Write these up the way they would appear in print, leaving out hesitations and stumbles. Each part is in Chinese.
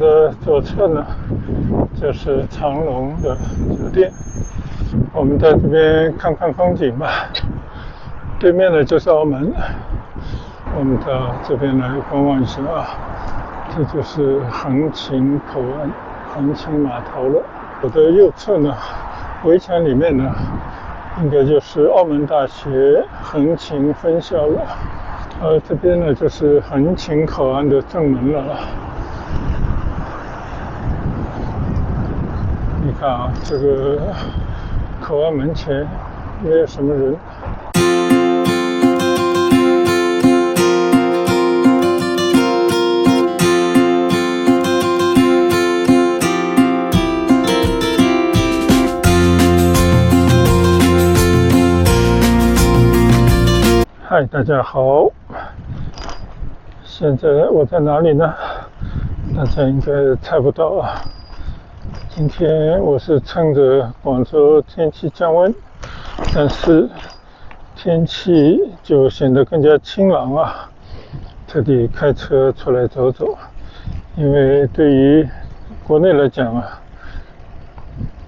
的左侧呢，就是长隆的酒店。我们在这边看看风景吧。对面呢就是澳门，我们到这边来观望一下啊。这就是横琴口岸、横琴码头了。我的右侧呢，围墙里面呢，应该就是澳门大学横琴分校了。这边呢就是横琴口岸的正门了。你看啊，这个口岸门前没有什么人。嗨，大家好，现在我在哪里呢？大家应该猜不到啊。今天我是趁着广州天气降温，但是天气就显得更加清朗啊，特地开车出来走走。因为对于国内来讲啊，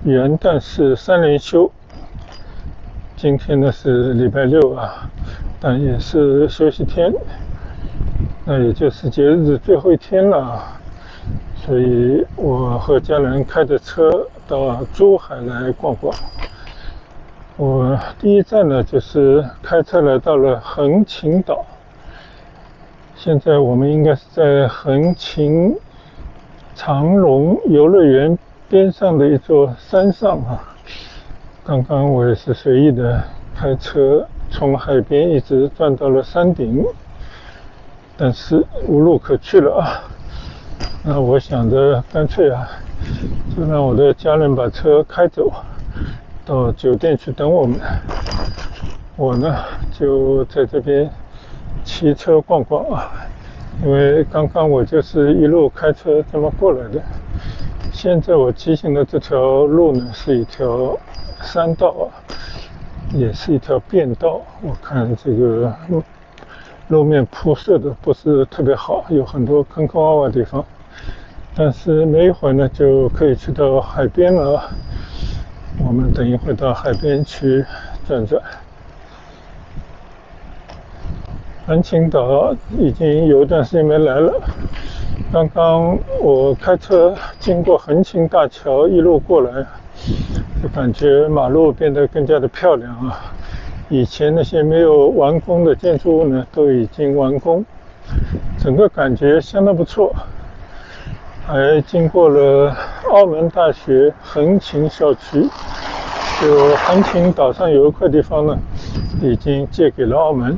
元旦是3连休，今天呢是礼拜6啊，但也是休息天，那也就是节日最后一天了。所以我和家人开着车到珠海来逛逛。我第一站呢就是开车来到了横琴岛。现在我们应该是在横琴长隆游乐园边上的一座山上啊。刚刚我也是随意的开车从海边一直转到了山顶，但是无路可去了啊。那我想着干脆啊，就让我的家人把车开走，到酒店去等我们。我呢就在这边骑车逛逛啊，因为刚刚我就是一路开车这么过来的。现在我骑行的这条路呢是一条山道啊，也是一条便道。我看这个路面铺设的不是特别好，有很多坑坑洼洼的地方。但是没一会儿呢就可以去到海边了。我们等一会到海边去转转。横琴岛已经有一段时间没来了。刚刚我开车经过横琴大桥一路过来，就感觉马路变得更加的漂亮啊。以前那些没有完工的建筑物呢都已经完工，整个感觉相当不错。还经过了澳门大学横琴校区，就横琴岛上有一块地方呢已经借给了澳门，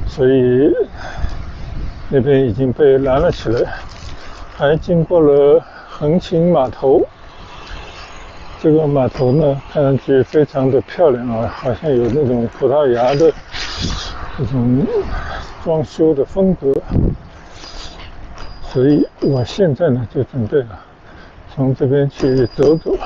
所以那边已经被拦了起来。还经过了横琴码头，这个码头呢看上去非常的漂亮啊，好像有那种葡萄牙的这种装修的风格。所以我现在呢就准备了从这边去走走。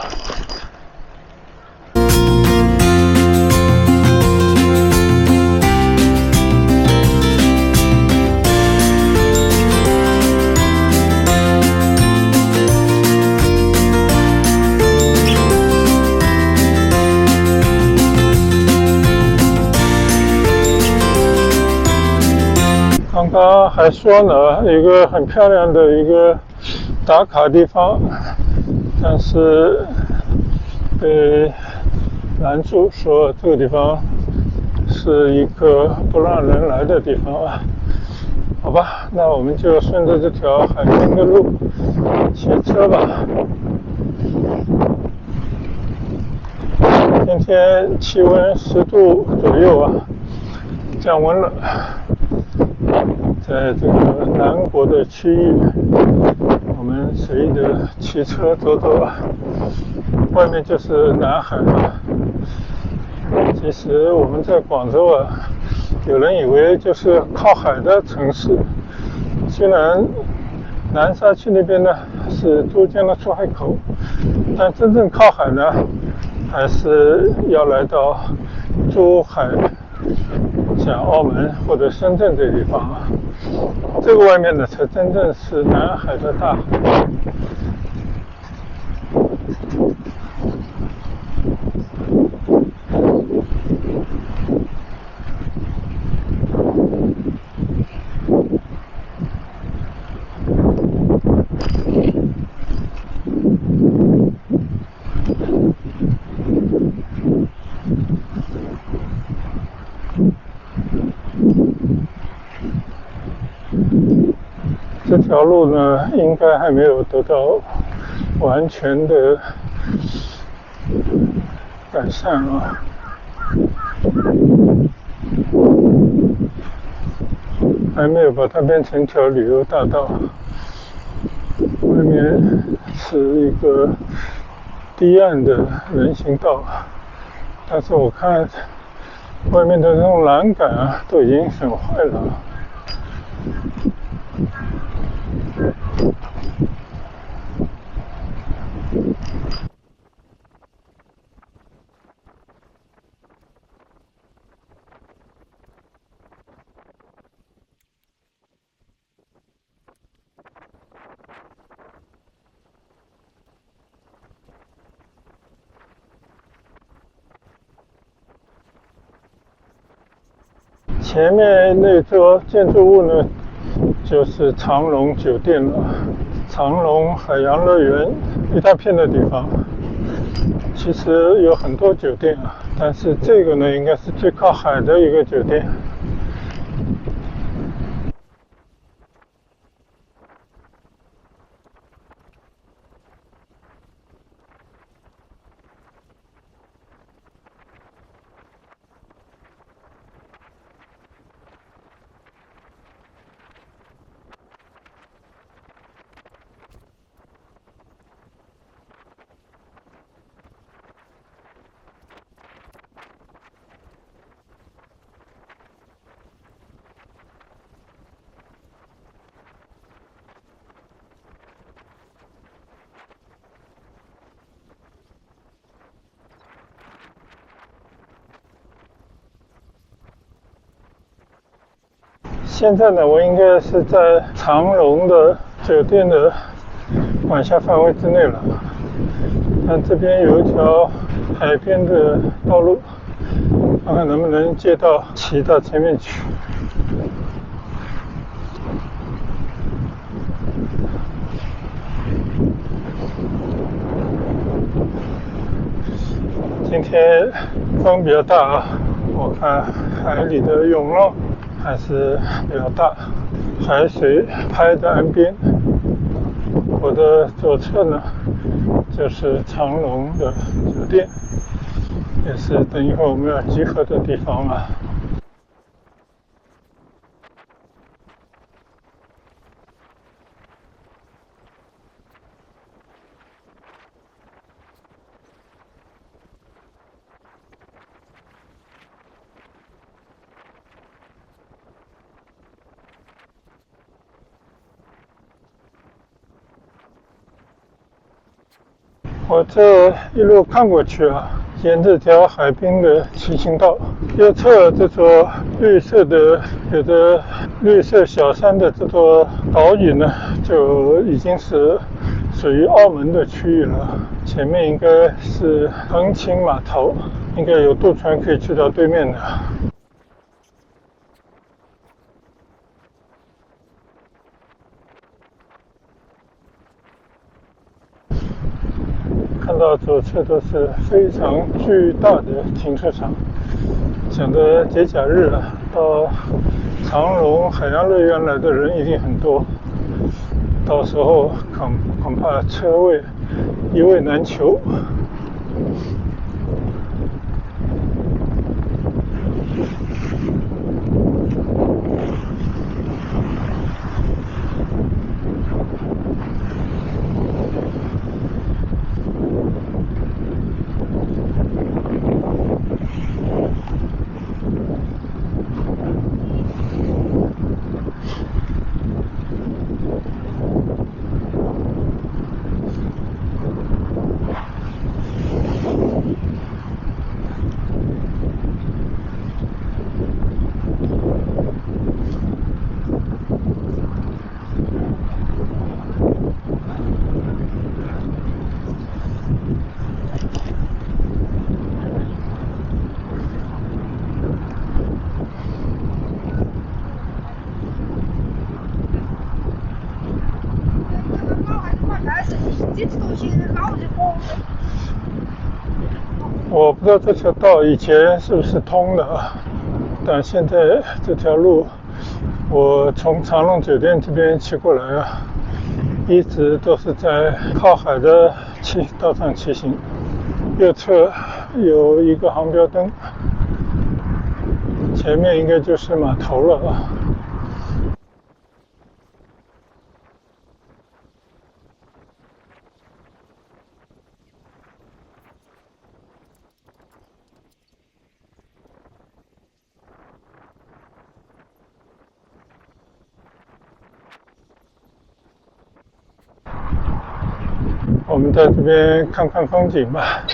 刚刚还说呢，一个很漂亮的一个打卡地方，但是被拦住说这个地方是一个不让人来的地方啊。好吧，那我们就顺着这条海边的路骑车吧。今天气温10度左右啊，降温了。在这个南国的区域，我们随意的骑车走走啊，外面就是南海了。其实我们在广州啊，有人以为就是靠海的城市，虽然南沙区那边呢是珠江的出海口，但真正靠海呢还是要来到珠海、像澳门或者深圳这地方啊。这个外面的才真正是南海的大海。这条路呢，应该还没有得到完全的改善啊。还没有把它变成一条旅游大道，外面是一个堤岸的人行道，但是我看外面的那种栏杆啊都已经损坏了。前面那座建筑物呢，就是长隆酒店了。长隆海洋乐园一大片的地方，其实有很多酒店啊，但是这个呢，应该是最靠海的一个酒店。现在呢，我应该是在长隆的酒店的管辖范围之内了。但这边有一条海边的道路，看看能不能借道骑到前面去。今天风比较大啊，我看海里的涌浪还是比较大，海水拍在岸边。我的左侧呢，就是长隆的酒店，也是等一会儿我们要集合的地方了。我这一路看过去啊，沿这条海滨的骑行道，右侧这座绿色的、有着绿色小山的这座岛屿呢，就已经是属于澳门的区域了。前面应该是横琴码头，应该有渡船可以去到对面的。看到左侧都是非常巨大的停车场，想着节假日啊，到长隆海洋乐园来的人一定很多，到时候恐怕车位一位难求。我不知道这条道以前是不是通的啊，但现在这条路，我从长隆酒店这边骑过来啊，一直都是在靠海的道上骑行。右侧有一个航标灯，前面应该就是码头了啊。我们在这边看看风景吧，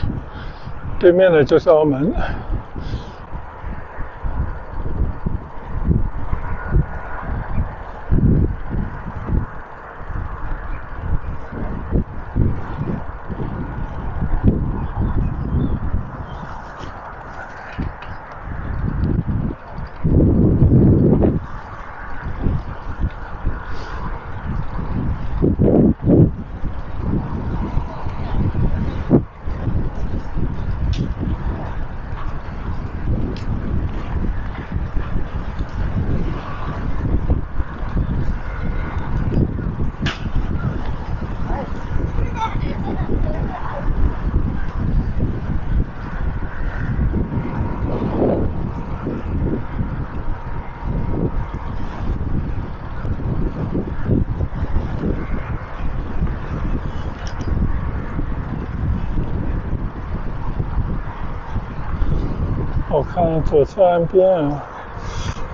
对面的就是澳门。我看左侧岸边啊，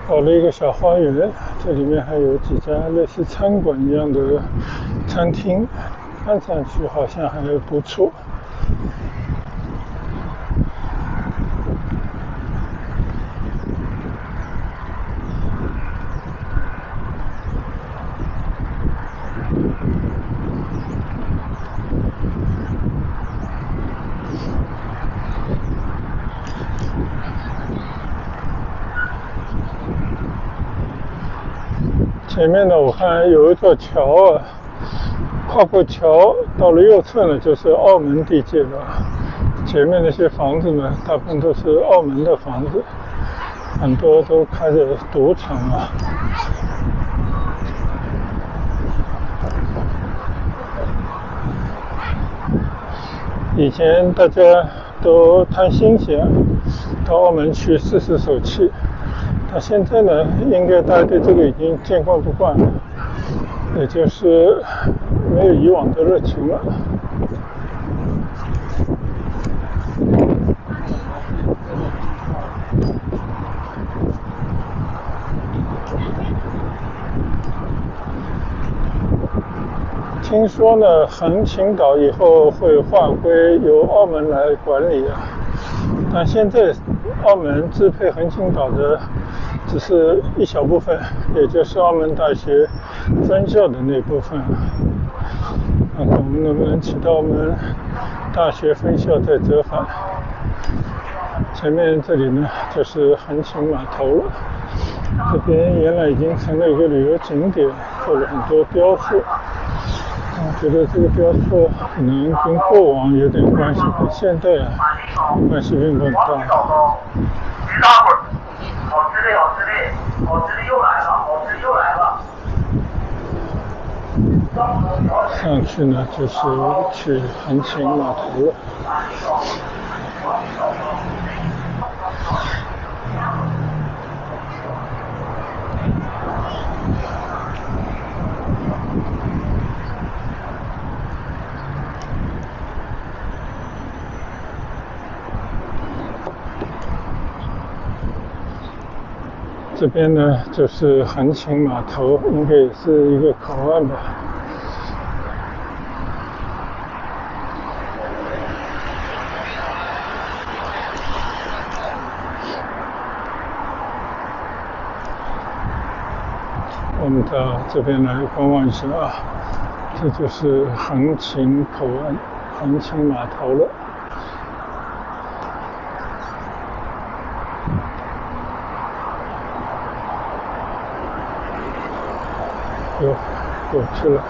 搞了一个小花园，这里面还有几家类似餐馆一样的餐厅，看上去好像还不错。前面呢，我看有一座桥啊，跨过桥到了右侧呢，就是澳门地界了。前面那些房子呢，大部分都是澳门的房子，很多都开着赌场啊。以前大家都贪新鲜，到澳门去试试手气。但现在呢，应该大家对这个已经见惯不惯了，也就是没有以往的热情了。听说呢，横琴岛以后会划归由澳门来管理啊，但现在澳门支配横琴岛的只是一小部分，也就是澳门大学分校的那部分。看看我们能不能骑到澳门大学分校再折返。前面这里呢，就是横琴码头了。这边原来已经成了一个旅游景点，做了很多雕塑。我觉得这个雕塑可能跟过往有点关系，跟现代关系并不大。好吃力，好吃力，好吃力又来了，好吃力又来了。上去呢，就是去横琴码头了。这边呢，就是横琴码头，应该也是一个口岸吧。我们到这边来观望一下啊，这就是横琴口岸、横琴码头了。过去了。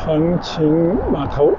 横琴码头。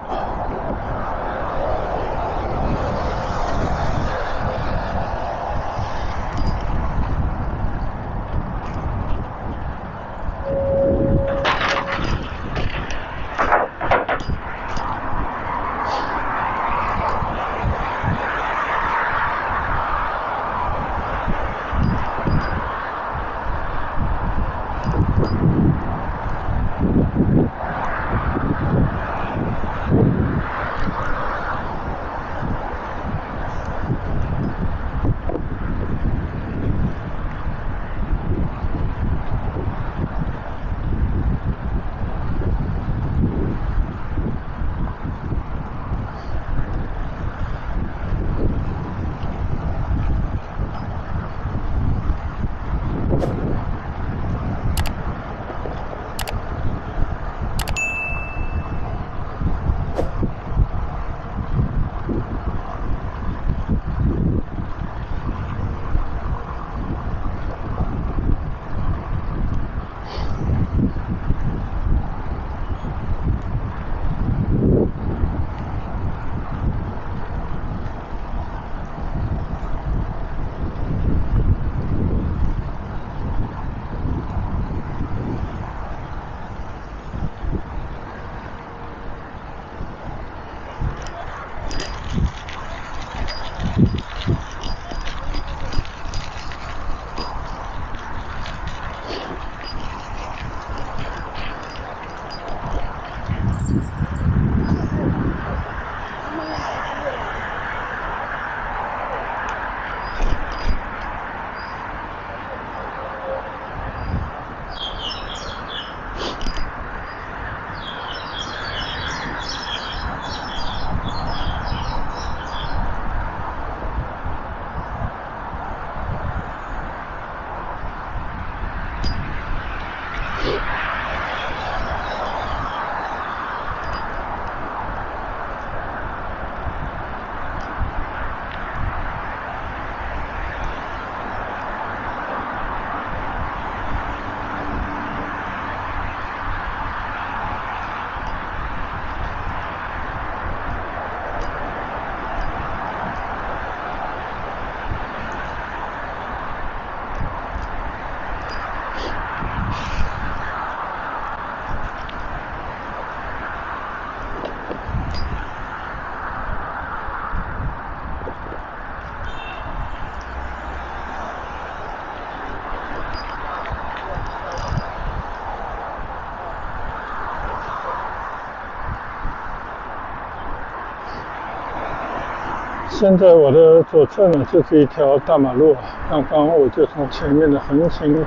现在我的左侧呢就是一条大马路，刚刚我就从前面的横琴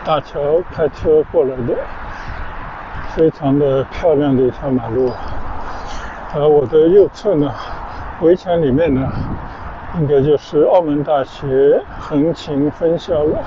大桥开车过来的，非常的漂亮的一条马路。而我的右侧呢，围墙里面呢，应该就是澳门大学横琴分校了。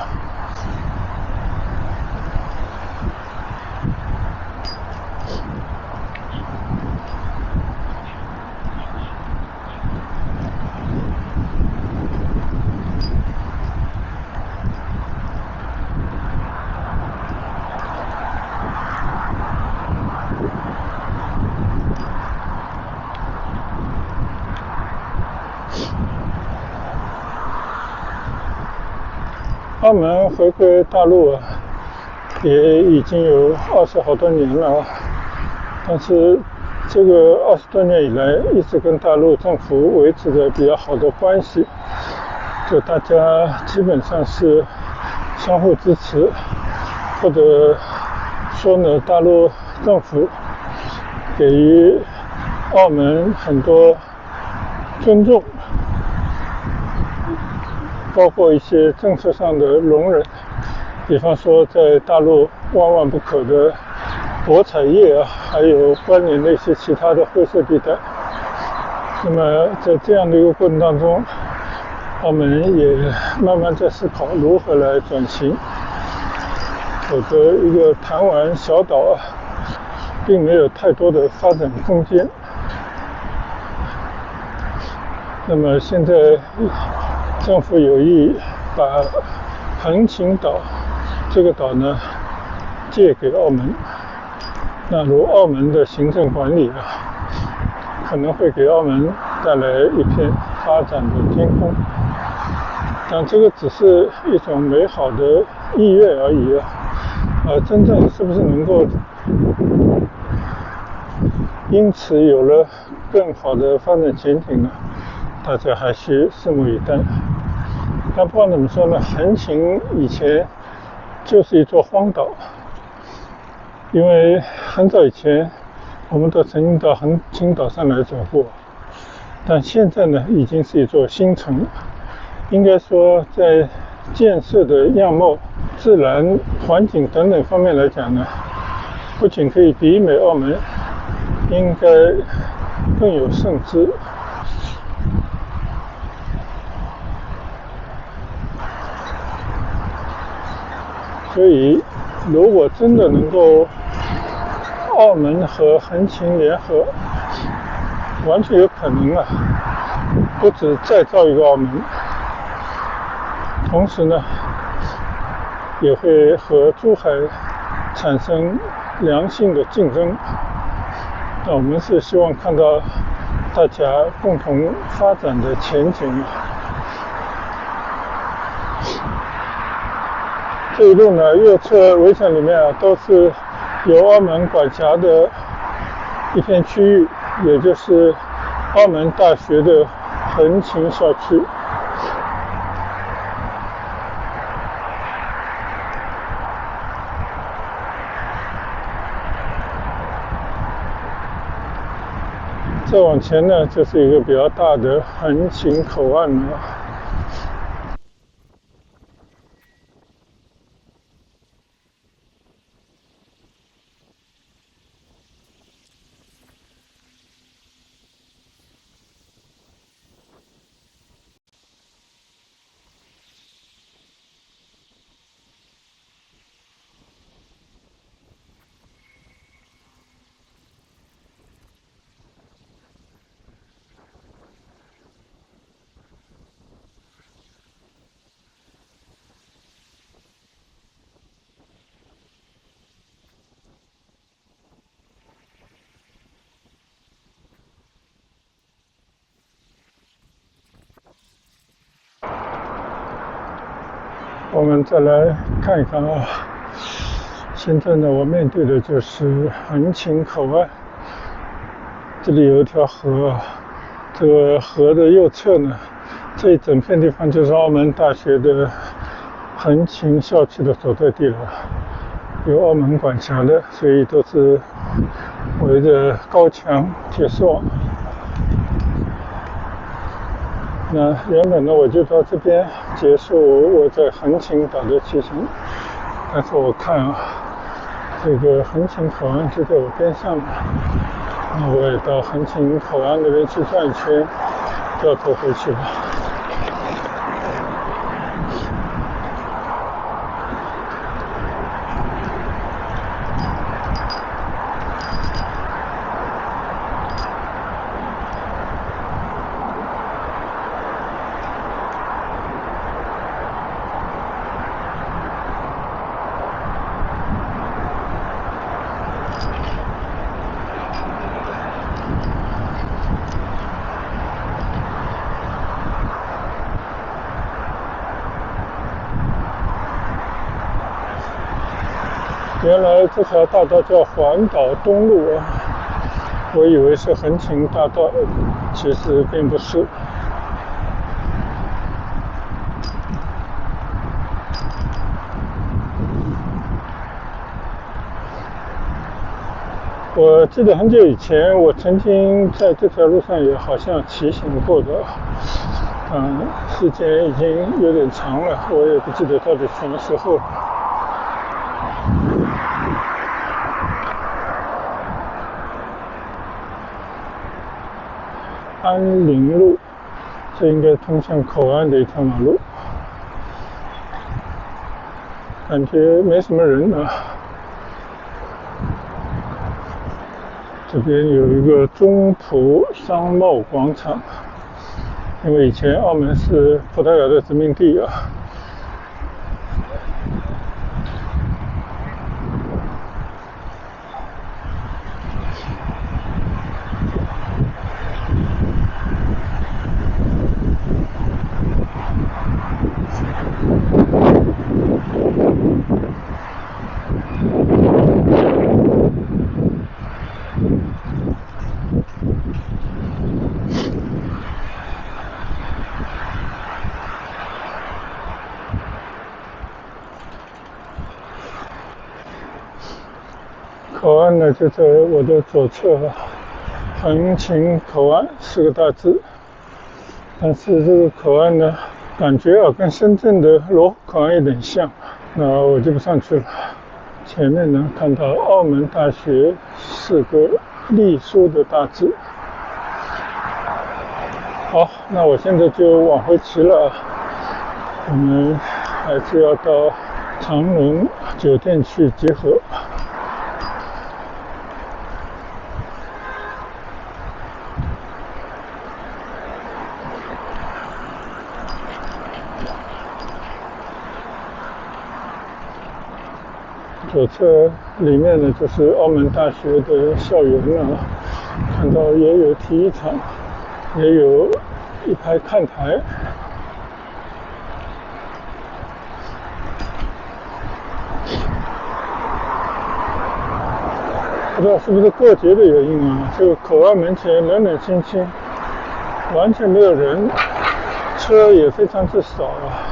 澳门回归大陆也已经有20好多年了，但是这个20多年以来一直跟大陆政府维持着比较好的关系，就大家基本上是相互支持，或者说呢，大陆政府给予澳门很多尊重，包括一些政策上的容忍，比方说在大陆万万不可的博彩业还有关联的一些其他的灰色地带。那么在这样的一个过程当中，澳门也慢慢在思考如何来转型，否则一个弹丸小岛并没有太多的发展空间。那么现在政府有意把横琴岛这个岛呢借给澳门，那如澳门的行政管理可能会给澳门带来一片发展的天空，但这个只是一种美好的意愿而已真正是不是能够因此有了更好的发展前景呢？大家还需拭目以待。但不管怎么说呢，横琴以前就是一座荒岛，因为很早以前我们都曾经到横琴岛上来走过，但现在呢已经是一座新城。应该说在建设的样貌、自然环境等等方面来讲呢，不仅可以媲美澳门，应该更有胜之。所以如果真的能够澳门和横琴联合，完全有可能不止再造一个澳门，同时呢也会和珠海产生良性的竞争。那我们是希望看到大家共同发展的前景。这一路呢，右侧围墙里面都是由澳门管辖的一片区域，也就是澳门大学的横琴校区。再往前呢，就是一个比较大的横琴口岸了。我们再来看一看现在呢，我面对的就是横琴口岸，这里有一条河，这个河的右侧呢，这一整片地方就是澳门大学的横琴校区的所在地了，由澳门管辖的，所以都是围着高墙铁丝网。那原本呢，我就到这边结束我在横琴岛的骑行，但是我看这个横琴口岸就在我边上，那我也到横琴口岸那边去转一圈，掉头回去吧。原来这条大道叫环岛东路我以为是横琴大道，其实并不是。我记得很久以前，我曾经在这条路上也好像骑行过的，时间已经有点长了，我也不记得到底什么时候。安林路，这应该通向口岸的一条马路，感觉没什么人这边有一个中葡商贸广场，因为以前澳门是葡萄牙的殖民地岸呢就在我的左侧，横琴口岸4个大字。但是这个口岸呢，感觉跟深圳的罗湖口岸有点像，那我就不上去了。前面能看到澳门大学4个隶书的大字。好，那我现在就往回骑了，我们还是要到长隆酒店去集合。左侧里面呢就是澳门大学的校园了，看到也有体育场，也有一排看台。不知道是不是过节的原因啊，这个口岸门前冷冷清清，完全没有人，车也非常之少啊。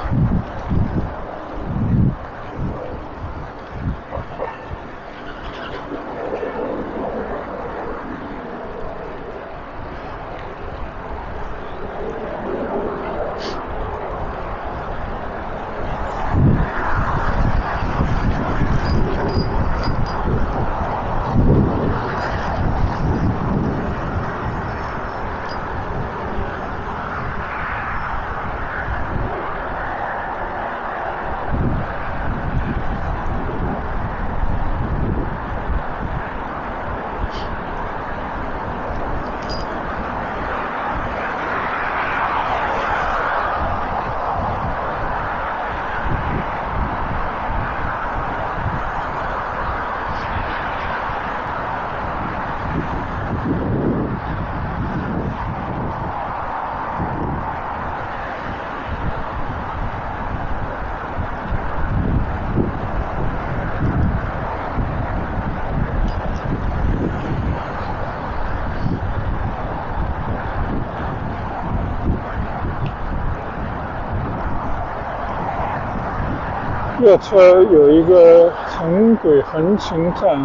右侧有一个城轨横琴站，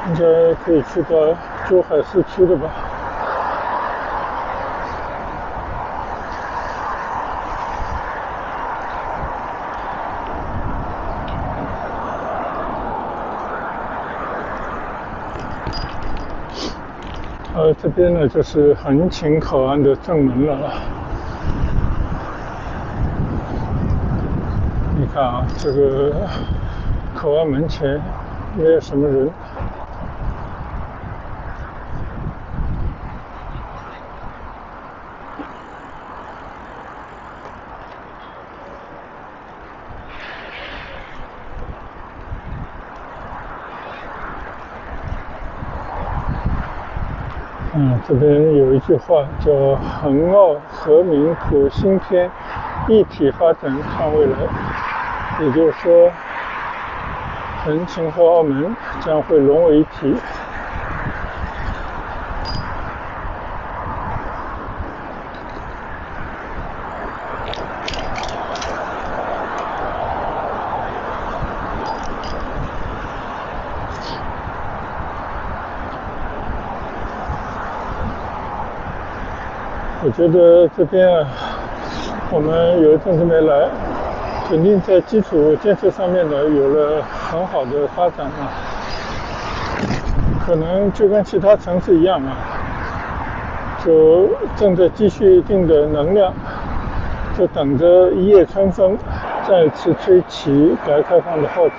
应该可以去到珠海市区的吧。这边呢就是横琴口岸的正门了。你看啊，这个口岸门前没有什么人。这边有一句话叫“横澳和民普新篇，一体发展看未来”，也就是说，横琴和澳门将会融为一体。我觉得这边我们有一阵子没来，肯定在基础建设上面呢有了很好的发展啊。可能就跟其他城市一样啊，就正在积蓄一定的能量，就等着一夜春风再次吹起改革开放的号角。